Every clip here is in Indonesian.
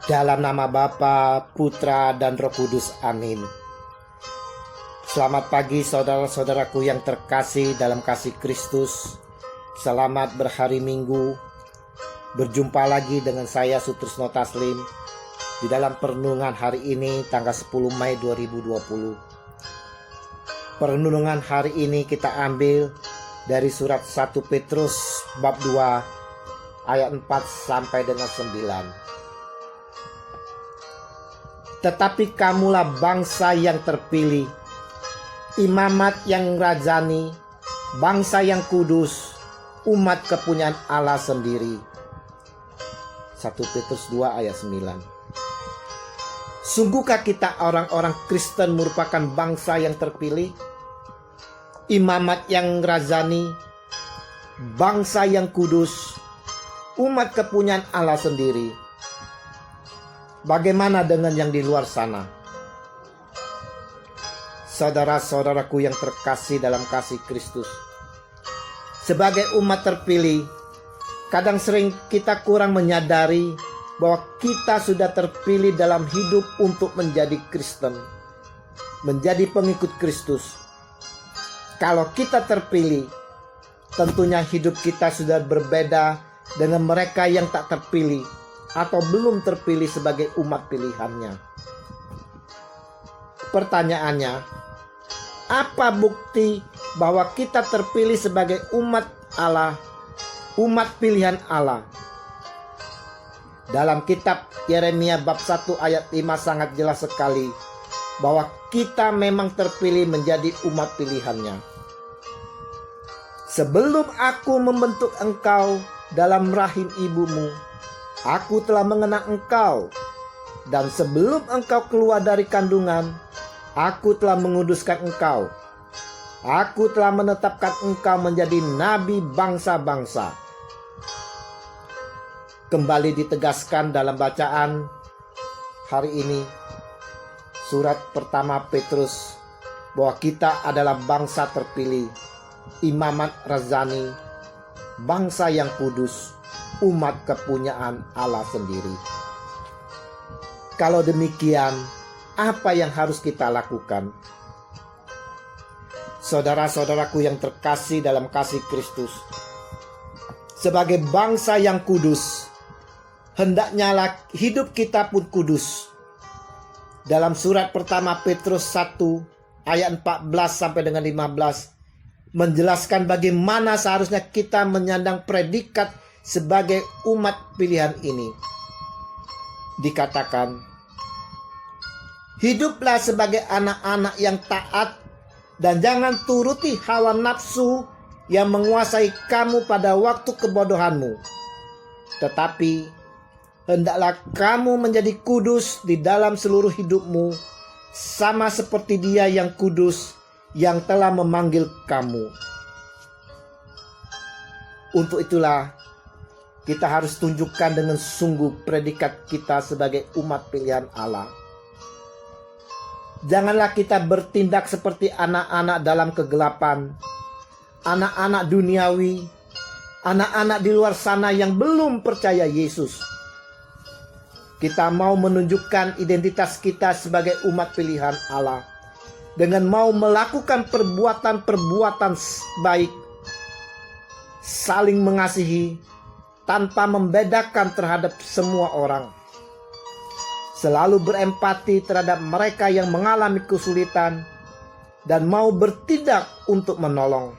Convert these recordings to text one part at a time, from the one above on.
Dalam nama Bapa, Putra, dan Roh Kudus. Amin. Selamat pagi saudara-saudaraku yang terkasih dalam kasih Kristus. Selamat berhari Minggu. Berjumpa lagi dengan saya Sutrisno Taslim di dalam perenungan hari ini tanggal 10 Mei 2020. Perenungan hari ini kita ambil dari surat 1 Petrus bab 2 ayat 4 sampai dengan 9. Tetapi kamulah bangsa yang terpilih, imamat yang rajani, bangsa yang kudus, umat kepunyaan Allah sendiri. 1 Petrus 2 ayat 9. Sungguhkah kita orang-orang Kristen merupakan bangsa yang terpilih, imamat yang rajani, bangsa yang kudus, umat kepunyaan Allah sendiri? Bagaimana dengan yang di luar sana? Saudara-saudaraku yang terkasih dalam kasih Kristus, sebagai umat terpilih, kadang sering kita kurang menyadari bahwa kita sudah terpilih dalam hidup untuk menjadi Kristen, menjadi pengikut Kristus. Kalau kita terpilih, tentunya hidup kita sudah berbeda dengan mereka yang tak terpilih atau belum terpilih sebagai umat pilihannya. Pertanyaannya, apa bukti bahwa kita terpilih sebagai umat Allah, umat pilihan Allah? Dalam kitab Yeremia bab 1 ayat 5 sangat jelas sekali bahwa kita memang terpilih menjadi umat pilihannya. Sebelum aku membentuk engkau dalam rahim ibumu, aku telah mengenal engkau, dan sebelum engkau keluar dari kandungan, aku telah menguduskan engkau. Aku telah menetapkan engkau menjadi nabi bangsa-bangsa. Kembali ditegaskan dalam bacaan hari ini, surat pertama Petrus, bahwa kita adalah bangsa terpilih, imamat rajani, bangsa yang kudus, umat kepunyaan Allah sendiri. Kalau demikian, apa yang harus kita lakukan? Saudara-saudaraku yang terkasih dalam kasih Kristus, sebagai bangsa yang kudus, hendaknya hidup kita pun kudus. Dalam surat pertama Petrus 1 ayat 14 sampai dengan 15 menjelaskan bagaimana seharusnya kita menyandang predikat sebagai umat pilihan ini. Dikatakan, hiduplah sebagai anak-anak yang taat dan jangan turuti hawa nafsu yang menguasai kamu pada waktu kebodohanmu. Tetapi hendaklah kamu menjadi kudus di dalam seluruh hidupmu, sama seperti Dia yang kudus yang telah memanggil kamu. Untuk itulah kita harus tunjukkan dengan sungguh predikat kita sebagai umat pilihan Allah. Janganlah kita bertindak seperti anak-anak dalam kegelapan, anak-anak duniawi, anak-anak di luar sana yang belum percaya Yesus. Kita mau menunjukkan identitas kita sebagai umat pilihan Allah dengan mau melakukan perbuatan-perbuatan baik, saling mengasihi, tanpa membedakan terhadap semua orang. Selalu berempati terhadap mereka yang mengalami kesulitan dan mau bertindak untuk menolong.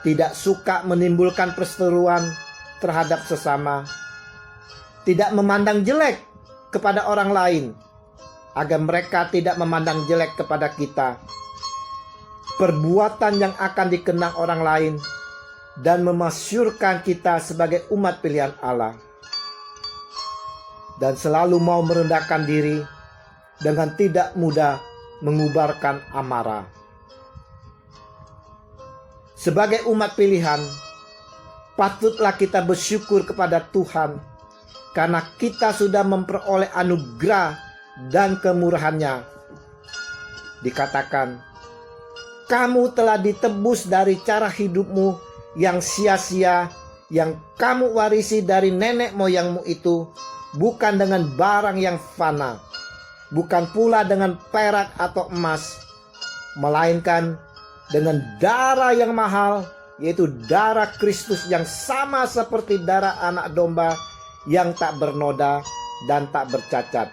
Tidak suka menimbulkan perseteruan terhadap sesama. Tidak memandang jelek kepada orang lain, agar mereka tidak memandang jelek kepada kita. Perbuatan yang akan dikenang orang lain dan memasyurkan kita sebagai umat pilihan Allah. Dan selalu mau merendahkan diri dengan tidak mudah mengubarkan amarah. Sebagai umat pilihan, patutlah kita bersyukur kepada Tuhan karena kita sudah memperoleh anugerah dan kemurahannya. Dikatakan, kamu telah ditebus dari cara hidupmu yang sia-sia yang kamu warisi dari nenek moyangmu itu, bukan dengan barang yang fana, bukan pula dengan perak atau emas, melainkan dengan darah yang mahal, yaitu darah Kristus yang sama seperti darah anak domba yang tak bernoda dan tak bercacat.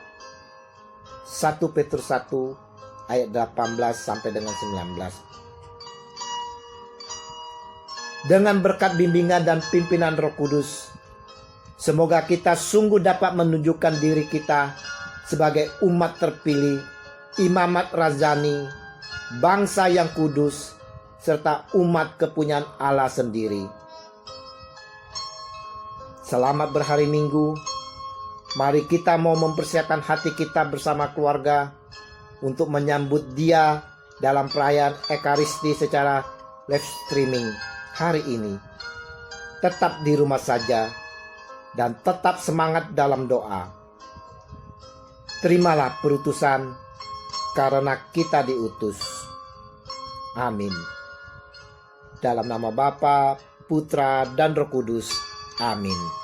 1 Petrus 1 ayat 18 sampai dengan 19. Dengan berkat bimbingan dan pimpinan Roh Kudus, semoga kita sungguh dapat menunjukkan diri kita sebagai umat terpilih, imamat razani, bangsa yang kudus, serta umat kepunyaan Allah sendiri. Selamat berhari Minggu. Mari kita mau mempersiapkan hati kita bersama keluarga untuk menyambut Dia dalam perayaan Ekaristi secara live streaming hari ini. Tetap di rumah saja dan tetap semangat dalam doa. Terimalah perutusan karena kita diutus. Amin. Dalam nama Bapa, Putra, dan Roh Kudus. Amin.